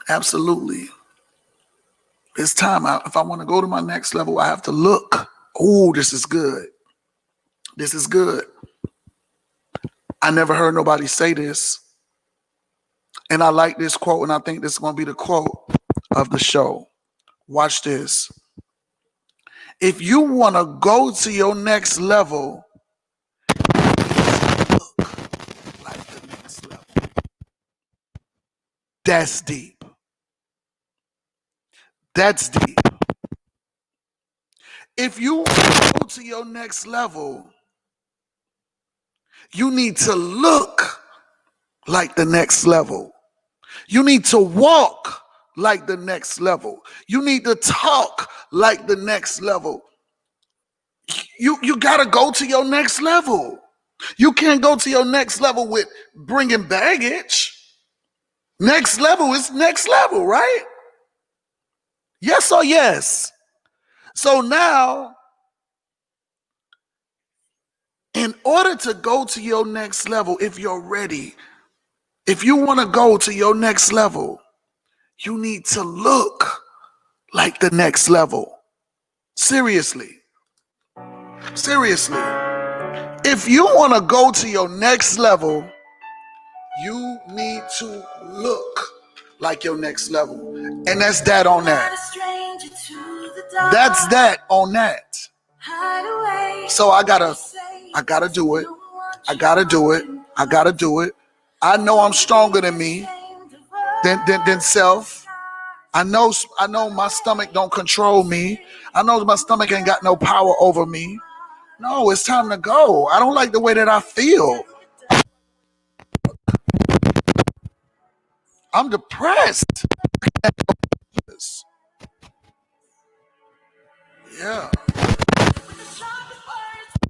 Absolutely. It's time. If I want to go to my next level, I have to look. Oh, this is good. This is good. I never heard nobody say this. And I like this quote, and I think this is going to be the quote of the show. Watch this. If you want to go to your next level, look like the next level. That's deep. That's deep. If you want to go to your next level, you need to look like the next level. You need to walk like the next level. You need to talk like the next level. You got to go to your next level. You can't go to your next level with bringing baggage. Next level is next level, right? Yes or yes? So now, in order to go to your next level, if you're ready, if you want to go to your next level, you need to look like the next level. Seriously. Seriously. If you want to go to your next level, you need to look like your next level. And that's that on that. That's that on that. So I gotta do it. I gotta do it. I gotta do it. I know I'm stronger than me, than self. I know my stomach don't control me. I know my stomach ain't got no power over me. No, it's time to go. I don't like the way that I feel. I'm depressed. Yeah.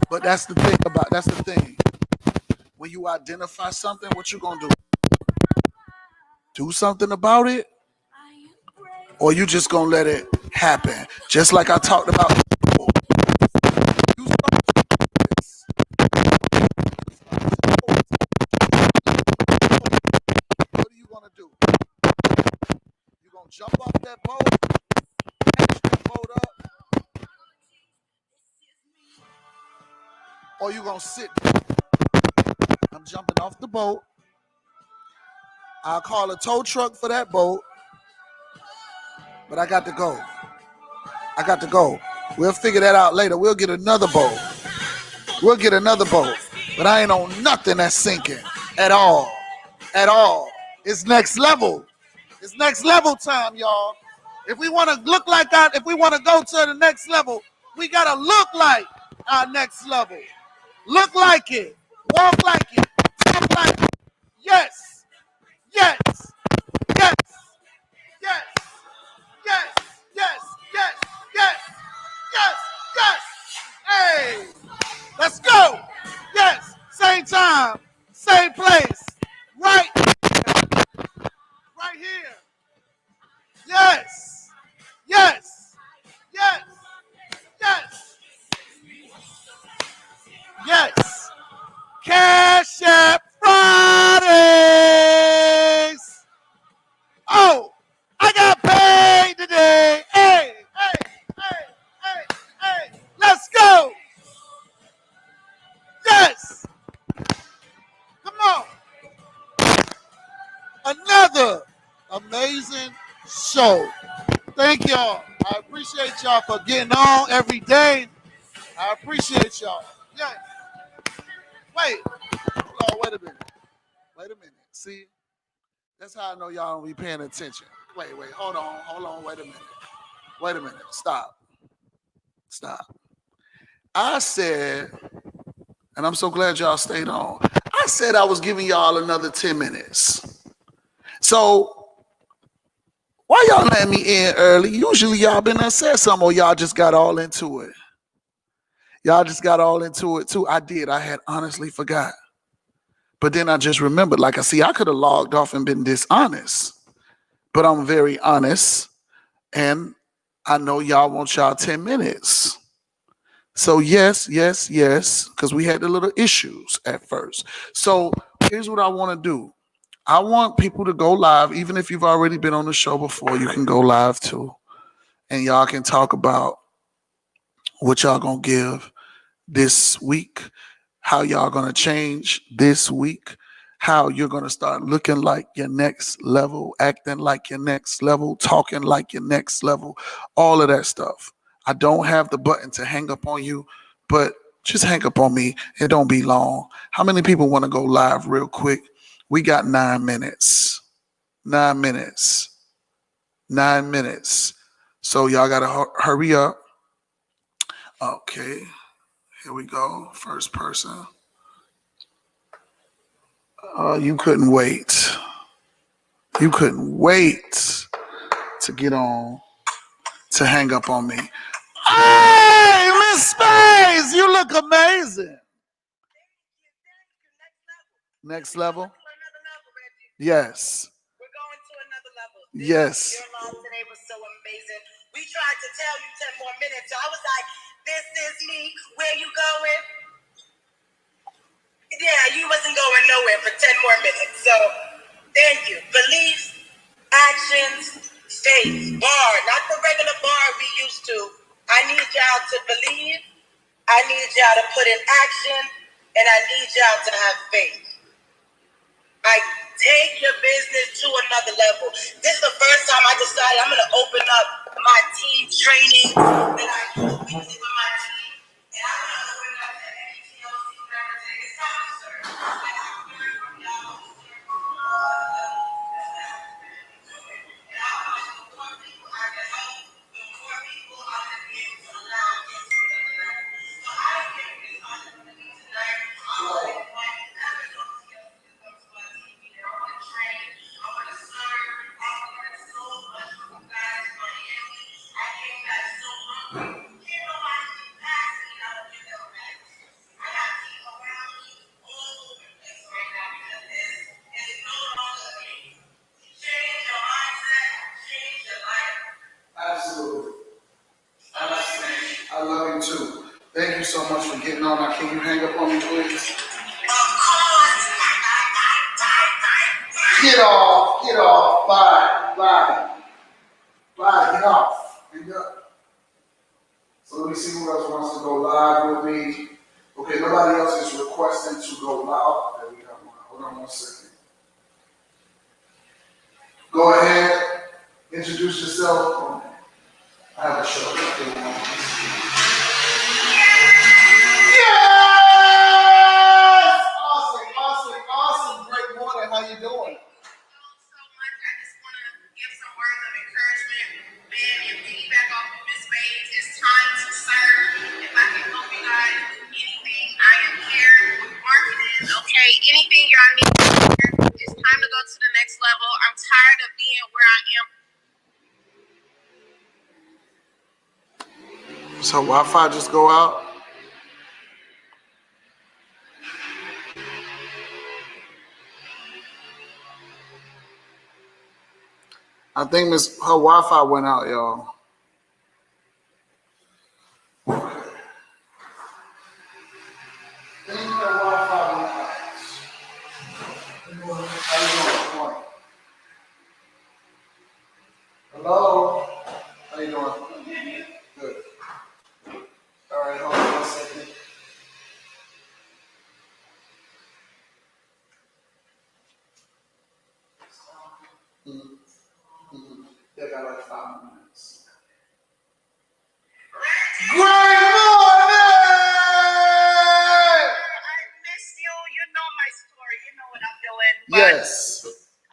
But that's the thing. When you identify something, what you gonna do? Do something about it? Or you just gonna let it happen? Just like I talked about. What are you gonna do? You gonna jump off that boat? Catch that boat up? Or you gonna sit there? I'm jumping off the boat. I'll call a tow truck for that boat. But I got to go. I got to go. We'll figure that out later. We'll get another boat. But I ain't on nothing that's sinking at all. At all. It's next level. It's next level time, y'all. If we want to look like that, if we want to go to the next level, we got to look like our next level. Look like it. Walk like it. Talk like it. Yes. Yes. Yes. Yes. Yes. Yes. Yes. Yes. Yes. Yes. Hey. Let's go. Yes. Same time. Same place. Right. Right here. Yes. Yes. Yes. Yes. Yes. Cash App Fridays. Oh, I got paid today. Hey, hey, hey, hey, hey. Let's go. Yes. Come on. Another amazing show. Thank y'all. I appreciate y'all for getting on every day. I appreciate y'all. Yes. Wait. Hold on, wait a minute. See? That's how I know y'all don't be paying attention. Wait, hold on, wait a minute. Stop. I said, and I'm so glad y'all stayed on. I said I was giving y'all another 10 minutes. So why y'all letting me in early? Usually y'all been there said something or y'all just got all into it. Y'all just got all into it too. I did. I had honestly forgot. But then I just remembered, like I see, I could have logged off and been dishonest. But I'm very honest. And I know y'all want y'all 10 minutes. So yes, because we had the little issues at first. So here's what I want to do. I want people to go live, even if you've already been on the show before, you can go live too. And y'all can talk about what y'all gonna give this week, how y'all gonna change this week, how you're gonna start looking like your next level, acting like your next level, talking like your next level, all of that stuff. I don't have the button to hang up on you, but just hang up on me. It don't be long. How many people want to go live real quick? We got 9 minutes. 9 minutes. 9 minutes. So y'all gotta hurry up. Okay, here we go. First person. You couldn't wait. You couldn't wait to get on, to hang up on me. Hey, Miss Space, you look amazing. Next level? Yes. We're going to another level. Yes. Your live today was so amazing. We tried to tell you 10 more minutes. So I was like, this is me. Where you going? Yeah, you wasn't going nowhere for 10 more minutes. So thank you. Beliefs, actions, faith. Bar, not the regular bar we used to. I need y'all to believe. I need y'all to put in action. And I need y'all to have faith. Like, take your business to another level. This is the first time I decided I'm going to open up my team training that I do weekly with my team. And I'm going to open up to any TLC member to take a sponsor. And I'm learning from y'all. And I want the more people I can help, the more people I'm going to be able to allow to get to another level. So I don't think it's going to be tonight. I'm going to invite Absolutely. I love you too. Thank you so much for getting on. Now, can you hang up on me, please? Get off. Bye. Get off. Hang up. So let me see who else wants to go live with me. Okay, nobody else is requesting to go live. There we go. Hold on 1 second. Go ahead. Introduce yourself. I have a show. Yes! Awesome. Great morning. How you doing? so much. I just want to give some words of encouragement. Man, and piggyback off of Miss Wade, it's time to serve. If I can help you guys with anything, I am here with marketing, okay? Anything y'all need, it's time to go to the next level. I'm tired of being where I am. So Wi-Fi just go out? I think her Wi-Fi went out, y'all. Hello? How you doing? Good. All right, hold on 1 second. They got like 5 minutes. Great morning! I miss you. You know my story. You know what I'm doing. But Yes.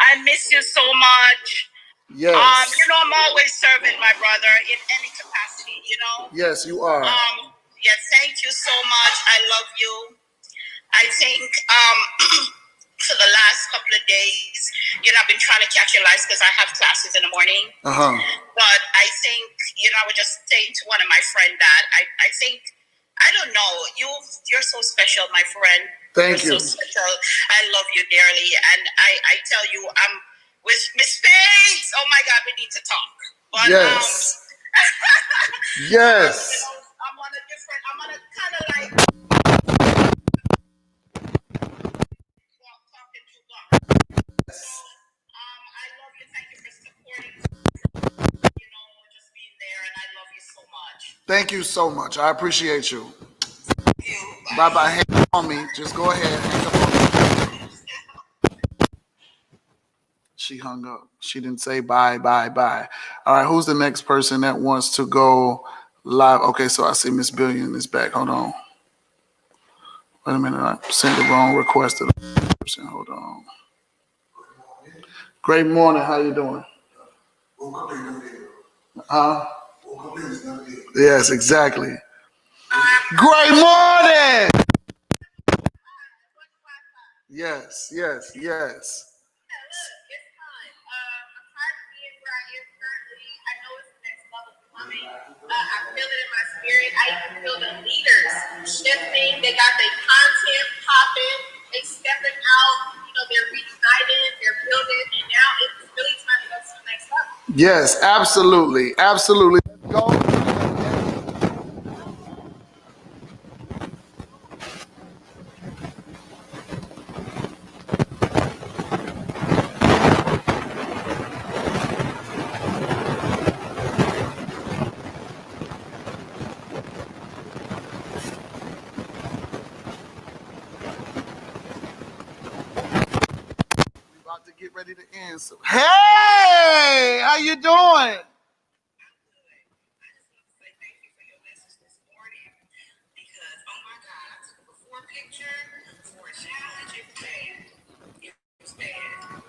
I miss you so much. Yes. You know I'm always serving my brother in any capacity, you know? Yes, you are. Yeah, thank you so much. I love you. I think for the last couple of days, I've been trying to catch your lives because I have classes in the morning. Uh-huh. But I think, I was just saying to one of my friends that I think I don't know. You're so special, my friend. Thank you. You're so special. I love you dearly, and I tell you, I'm with Miss Spades. Oh my God, we need to talk. But Yes. Yes. I'm on a different. I'm on a kind of like talking too long. So I love you. Thank you for supporting. Just being there, and I love you so much. Thank you so much. I appreciate you. Bye bye. Hang up on me. Just go ahead. Hang up on me. She hung up. She didn't say bye, bye, bye. All right. Who's the next person that wants to go live? Okay. So I see Miss Billion is back. Hold on. Wait a minute. I sent the wrong request to the person. Hold on. Great morning. How you doing? Huh? Yes, exactly. Great morning. Yes, yes, yes. I feel it in my spirit. I even feel the leaders shifting. They got their content popping. They stepping out. They're reunited. They're building. And now it's really time to go to the next level. Yes, absolutely. Absolutely. Let's go. About to get ready to end. So, hey, how you doing?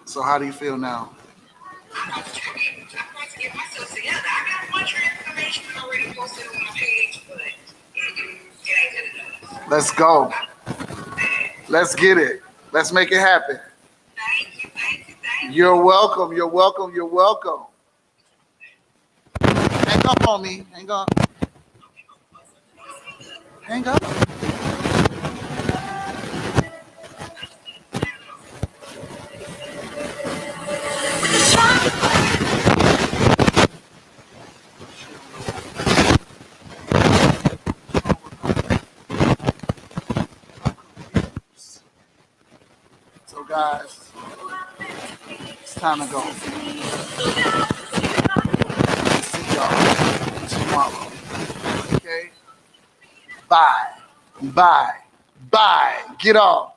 So how do you feel now? I'm about to get myself together. I got a bunch of information already posted on my page, but it ain't good enough. Let's go. Let's get it. Let's make it happen. Thank you. You're welcome. You're welcome. You're welcome. Hang up on me. Hang up. Hang up. So guys, it's time to go. See y'all tomorrow. Okay? Bye. Bye. Bye. Get off.